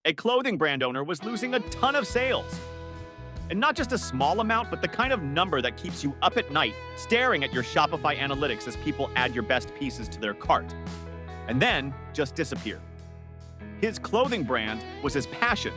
A clothing brand owner was losing a ton of sales. And not just a small amount, but the kind of number that keeps you up at night staring at your Shopify analytics as people add your best pieces to their cart. And then just disappear. His clothing brand was his passion,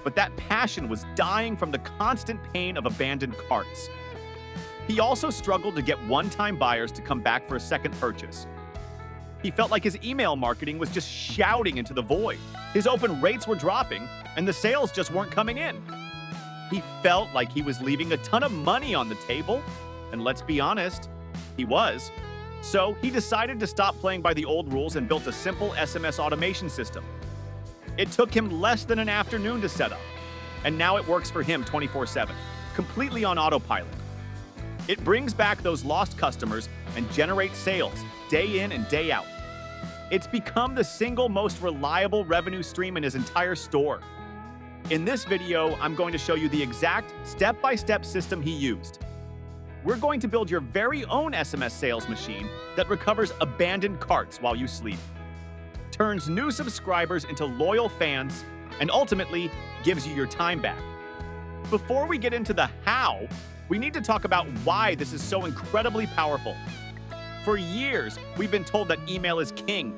but that passion was dying from the constant pain of abandoned carts. He also struggled to get one-time buyers to come back for a second purchase. He felt like his email marketing was just shouting into the void. His open rates were dropping, and the sales just weren't coming in. He felt like he was leaving a ton of money on the table, and let's be honest, he was. So he decided to stop playing by the old rules and built a simple SMS automation system. It took him less than an afternoon to set up, and now it works for him 24/7, completely on autopilot. It brings back those lost customers and generates sales day in and day out. It's become the single most reliable revenue stream in his entire store. In this video, I'm going to show you the exact step-by-step system he used. We're going to build your very own SMS sales machine that recovers abandoned carts while you sleep, turns new subscribers into loyal fans, and ultimately gives you your time back. Before we get into the how, we need to talk about why this is so incredibly powerful. For years, we've been told that email is king,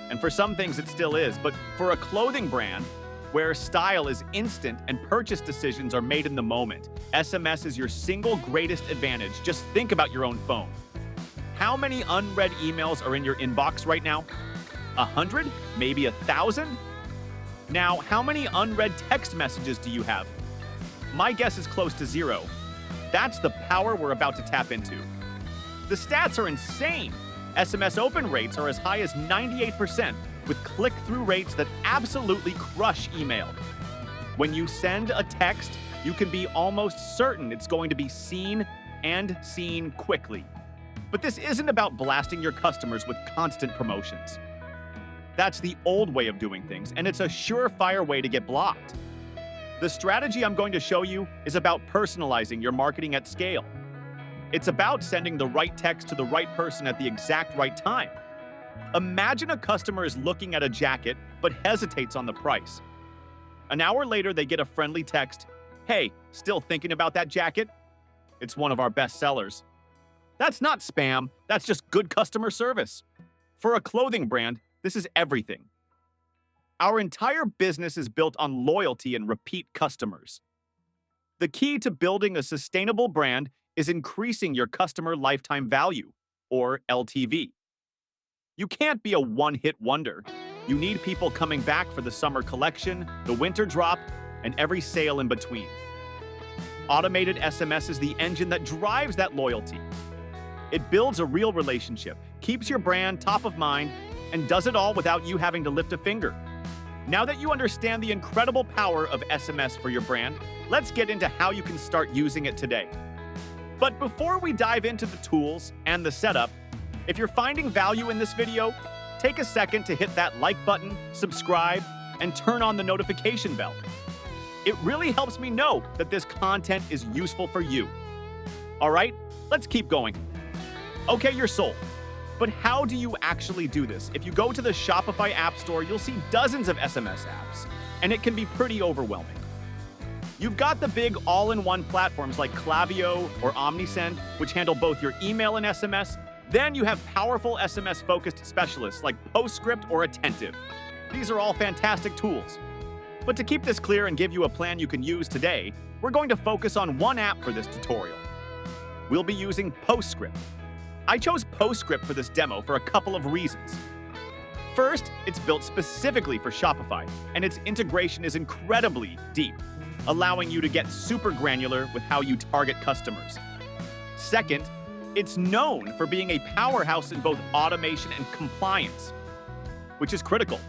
and for some things it still is, but for a clothing brand, where style is instant and purchase decisions are made in the moment, SMS is your single greatest advantage. Just think about your own phone. How many unread emails are in your inbox right now? 100? Maybe 1,000? Now, how many unread text messages do you have? My guess is close to 0. That's the power we're about to tap into. The stats are insane. SMS open rates are as high as 98%, with click-through rates that absolutely crush email. When you send a text, you can be almost certain it's going to be seen and seen quickly. But this isn't about blasting your customers with constant promotions. That's the old way of doing things, and it's a surefire way to get blocked. The strategy I'm going to show you is about personalizing your marketing at scale. It's about sending the right text to the right person at the exact right time. Imagine a customer is looking at a jacket but hesitates on the price. An hour later, they get a friendly text, "Hey, still thinking about that jacket? It's one of our best sellers." That's not spam, that's just good customer service. For a clothing brand, this is everything. Our entire business is built on loyalty and repeat customers. The key to building a sustainable brand is increasing your customer lifetime value, or LTV. You can't be a one-hit wonder. You need people coming back for the summer collection, the winter drop, and every sale in between. Automated SMS is the engine that drives that loyalty. It builds a real relationship, keeps your brand top of mind, and does it all without you having to lift a finger. Now that you understand the incredible power of SMS for your brand, let's get into how you can start using it today. But before we dive into the tools and the setup, if you're finding value in this video, take a second to hit that like button, subscribe, and turn on the notification bell. It really helps me know that this content is useful for you. All right, let's keep going. Okay, you're sold. But how do you actually do this? If you go to the Shopify App Store, you'll see dozens of SMS apps, and it can be pretty overwhelming. You've got the big all-in-one platforms like Klaviyo or Omnisend, which handle both your email and SMS. Then you have powerful SMS-focused specialists like Postscript or Attentive. These are all fantastic tools. But to keep this clear and give you a plan you can use today, we're going to focus on one app for this tutorial. We'll be using Postscript. I chose Postscript for this demo for a couple of reasons. First, it's built specifically for Shopify, and its integration is incredibly deep, allowing you to get super granular with how you target customers. Second, it's known for being a powerhouse in both automation and compliance, which is critical.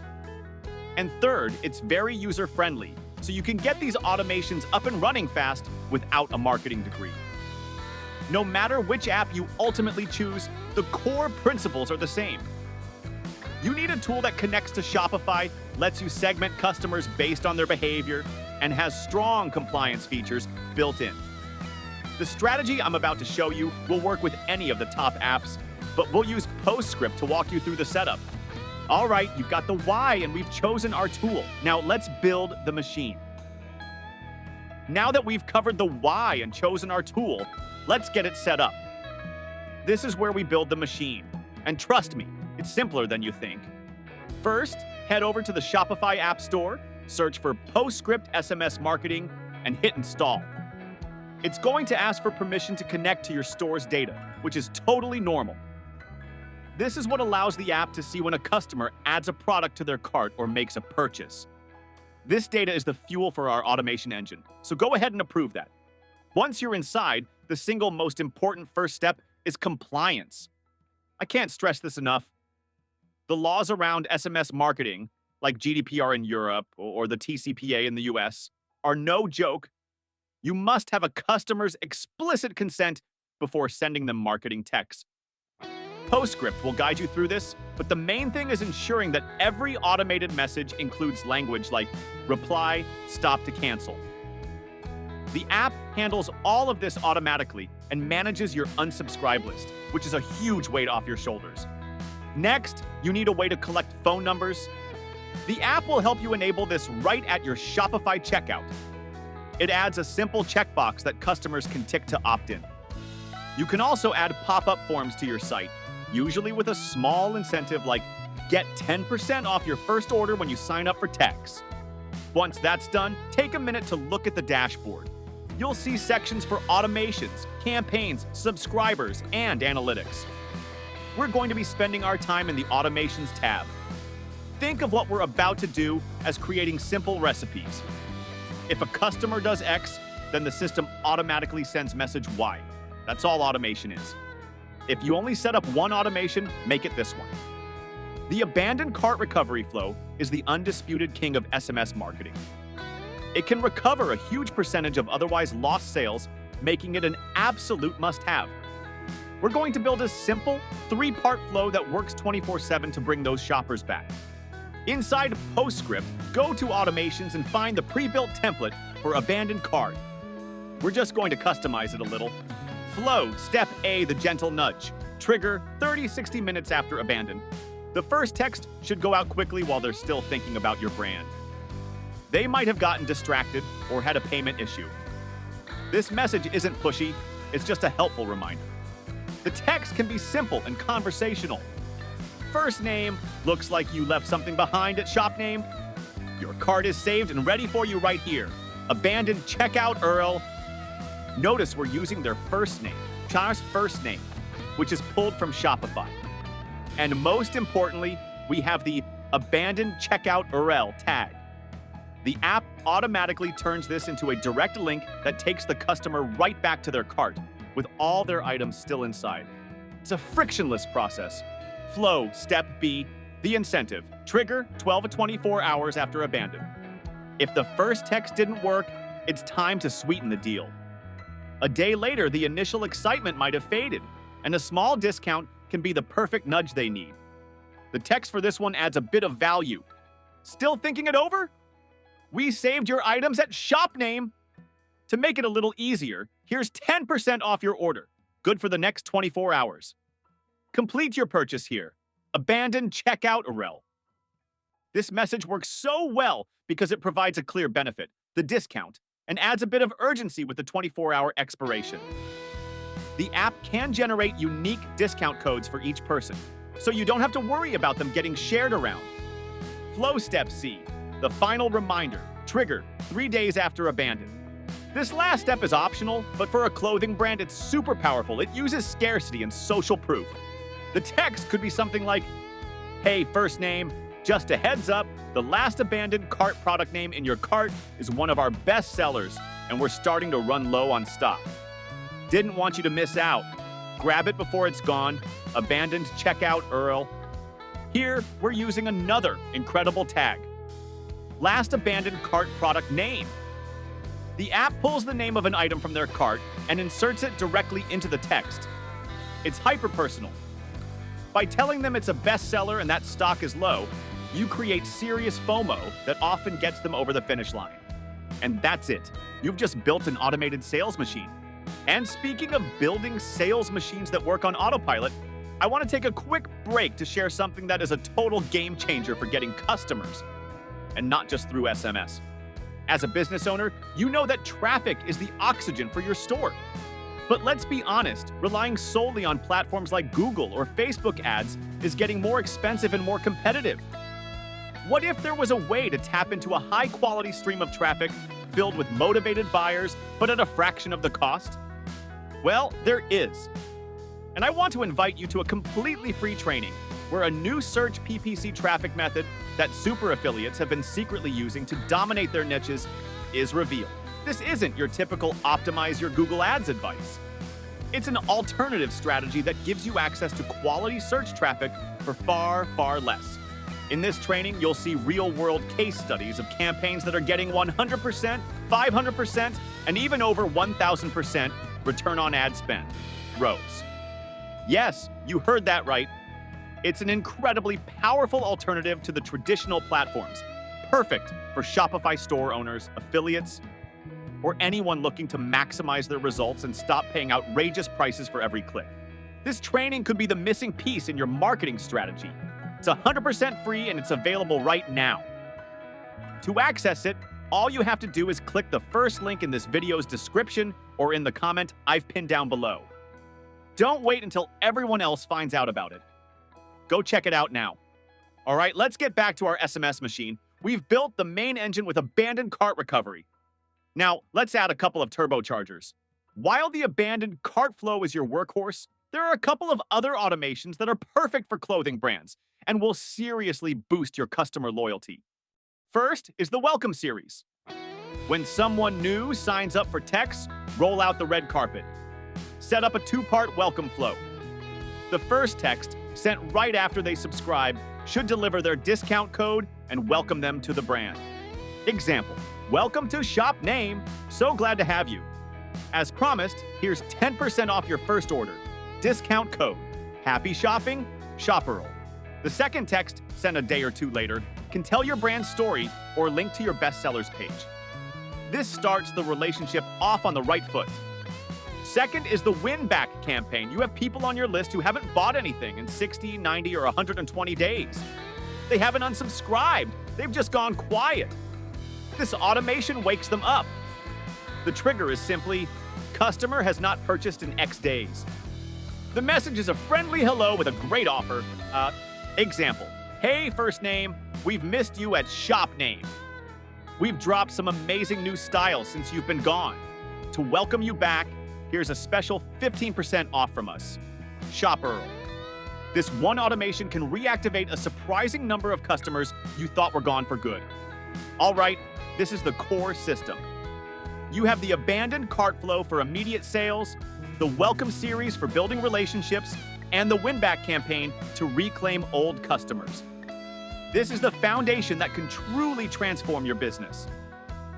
And third, it's very user-friendly, so you can get these automations up and running fast without a marketing degree. No matter which app you ultimately choose, the core principles are the same. You need a tool that connects to Shopify, lets you segment customers based on their behavior, and has strong compliance features built in. The strategy I'm about to show you will work with any of the top apps, but we'll use Postscript to walk you through the setup. All right, you've got the why and we've chosen our tool. Now let's build the machine. Now that we've covered the why and chosen our tool, let's get it set up. This is where we build the machine. And trust me, it's simpler than you think. First, head over to the Shopify App Store, search for PostScript SMS Marketing, and hit install. It's going to ask for permission to connect to your store's data, which is totally normal. This is what allows the app to see when a customer adds a product to their cart or makes a purchase. This data is the fuel for our automation engine, so go ahead and approve that. Once you're inside, the single most important first step is compliance. I can't stress this enough. The laws around SMS marketing, like GDPR in Europe or the TCPA in the US, are no joke. You must have a customer's explicit consent before sending them marketing texts. PostScript will guide you through this, but the main thing is ensuring that every automated message includes language like reply, stop to cancel. The app handles all of this automatically and manages your unsubscribe list, which is a huge weight off your shoulders. Next, you need a way to collect phone numbers. The app will help you enable this right at your Shopify checkout. It adds a simple checkbox that customers can tick to opt in. You can also add pop-up forms to your site, usually with a small incentive like get 10% off your first order when you sign up for Tex. Once that's done, take a minute to look at the dashboard. You'll see sections for automations, campaigns, subscribers, and analytics. We're going to be spending our time in the Automations tab. Think of what we're about to do as creating simple recipes. If a customer does X, then the system automatically sends message Y. That's all automation is. If you only set up one automation, make it this one. The abandoned cart recovery flow is the undisputed king of SMS marketing. It can recover a huge percentage of otherwise lost sales, making it an absolute must-have. We're going to build a simple, 3-part flow that works 24/7 to bring those shoppers back. Inside PostScript, go to Automations and find the pre-built template for abandoned cart. We're just going to customize it a little. Flow, step A, the gentle nudge. Trigger, 30-60 minutes after abandon. The first text should go out quickly while they're still thinking about your brand. They might have gotten distracted or had a payment issue. This message isn't pushy, it's just a helpful reminder. The text can be simple and conversational. First name, looks like you left something behind at shop name. Your cart is saved and ready for you right here. Abandoned checkout URL. Notice we're using their first name, China's first name, which is pulled from Shopify. And most importantly, we have the abandoned checkout URL tag. The app automatically turns this into a direct link that takes the customer right back to their cart, with all their items still inside. It's a frictionless process. Flow, step B, the incentive. Trigger, 12 to 24 hours after abandon. If the first text didn't work, it's time to sweeten the deal. A day later, the initial excitement might have faded, and a small discount can be the perfect nudge they need. The text for this one adds a bit of value. Still thinking it over? We saved your items at shop name. To make it a little easier, here's 10% off your order, good for the next 24 hours. Complete your purchase here. Abandon checkout URL. This message works so well because it provides a clear benefit, the discount, and adds a bit of urgency with the 24-hour expiration. The app can generate unique discount codes for each person, so you don't have to worry about them getting shared around. Flow step C, the final reminder, trigger 3 days after abandon. This last step is optional, but for a clothing brand, it's super powerful. It uses scarcity and social proof. The text could be something like, hey, first name, just a heads up, the last abandoned cart product name in your cart is one of our best sellers, and we're starting to run low on stock. Didn't want you to miss out. Grab it before it's gone. Abandoned checkout URL. Here, we're using another incredible tag. Last abandoned cart product name. The app pulls the name of an item from their cart and inserts it directly into the text. It's hyper-personal. By telling them it's a bestseller and that stock is low, you create serious FOMO that often gets them over the finish line. And that's it. You've just built an automated sales machine. And speaking of building sales machines that work on autopilot, I want to take a quick break to share something that is a total game changer for getting customers, and not just through SMS. As a business owner, you know that traffic is the oxygen for your store. But let's be honest, relying solely on platforms like Google or Facebook ads is getting more expensive and more competitive. What if there was a way to tap into a high-quality stream of traffic filled with motivated buyers, but at a fraction of the cost? Well, there is. And I want to invite you to a completely free training where a new search PPC traffic method that super affiliates have been secretly using to dominate their niches is revealed. This isn't your typical optimize your Google Ads advice. It's an alternative strategy that gives you access to quality search traffic for far, far less. In this training, you'll see real-world case studies of campaigns that are getting 100%, 500%, and even over 1,000% return on ad spend. ROAS. Yes, you heard that right. It's an incredibly powerful alternative to the traditional platforms, perfect for Shopify store owners, affiliates, or anyone looking to maximize their results and stop paying outrageous prices for every click. This training could be the missing piece in your marketing strategy. It's 100% free and it's available right now. To access it, all you have to do is click the first link in this video's description or in the comment I've pinned down below. Don't wait until everyone else finds out about it. Go check it out now. All right, let's get back to our SMS machine. We've built the main engine with abandoned cart recovery. Now, let's add a couple of turbochargers. While the abandoned cart flow is your workhorse, there are a couple of other automations that are perfect for clothing brands and will seriously boost your customer loyalty. First is the welcome series. When someone new signs up for text, roll out the red carpet. Set up a two-part welcome flow. The first text, sent right after they subscribe, should deliver their discount code and welcome them to the brand. Example, welcome to Shop Name, so glad to have you. As promised, here's 10% off your first order. Discount code, happy shopping, Shopperl. The second text, sent a day or two later, can tell your brand story or link to your bestsellers page. This starts the relationship off on the right foot. Second is the win-back campaign. You have people on your list who haven't bought anything in 60, 90, or 120 days. They haven't unsubscribed. They've just gone quiet. This automation wakes them up. The trigger is simply, customer has not purchased in X days. The message is a friendly hello with a great offer. Example, hey, first name, we've missed you at Shop Name. We've dropped some amazing new styles since you've been gone. To welcome you back, here's a special 15% off from us. Shopperl. This one automation can reactivate a surprising number of customers you thought were gone for good. All right, this is the core system. You have the abandoned cart flow for immediate sales, the welcome series for building relationships, and the win-back campaign to reclaim old customers. This is the foundation that can truly transform your business.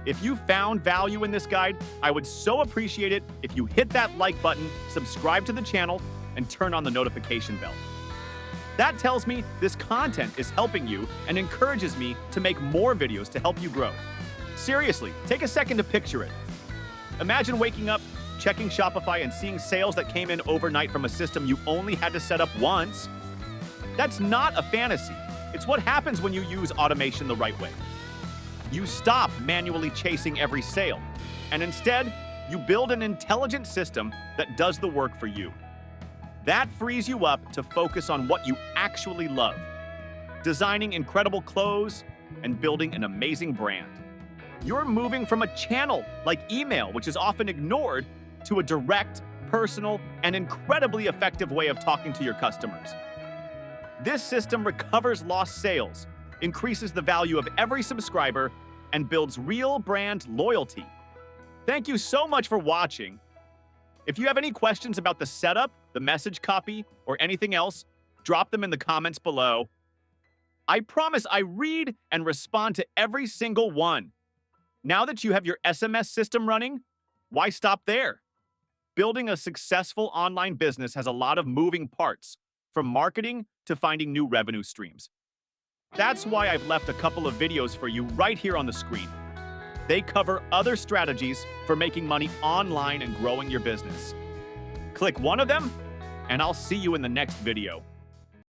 If you found value in this guide, I would so appreciate it if you hit that like button, subscribe to the channel, and turn on the notification bell. That tells me this content is helping you and encourages me to make more videos to help you grow. Seriously, take a second to picture it. Imagine waking up, checking Shopify, and seeing sales that came in overnight from a system you only had to set up once. That's not a fantasy. It's what happens when you use automation the right way. You stop manually chasing every sale, and instead, you build an intelligent system that does the work for you. That frees you up to focus on what you actually love, designing incredible clothes and building an amazing brand. You're moving from a channel like email, which is often ignored, to a direct, personal, and incredibly effective way of talking to your customers. This system recovers lost sales, increases the value of every subscriber, and builds real brand loyalty. Thank you so much for watching. If you have any questions about the setup, the message copy, or anything else, drop them in the comments below. I promise I read and respond to every single one. Now that you have your SMS system running, why stop there? Building a successful online business has a lot of moving parts, from marketing to finding new revenue streams. That's why I've left a couple of videos for you right here on the screen. They cover other strategies for making money online and growing your business. Click one of them, and I'll see you in the next video.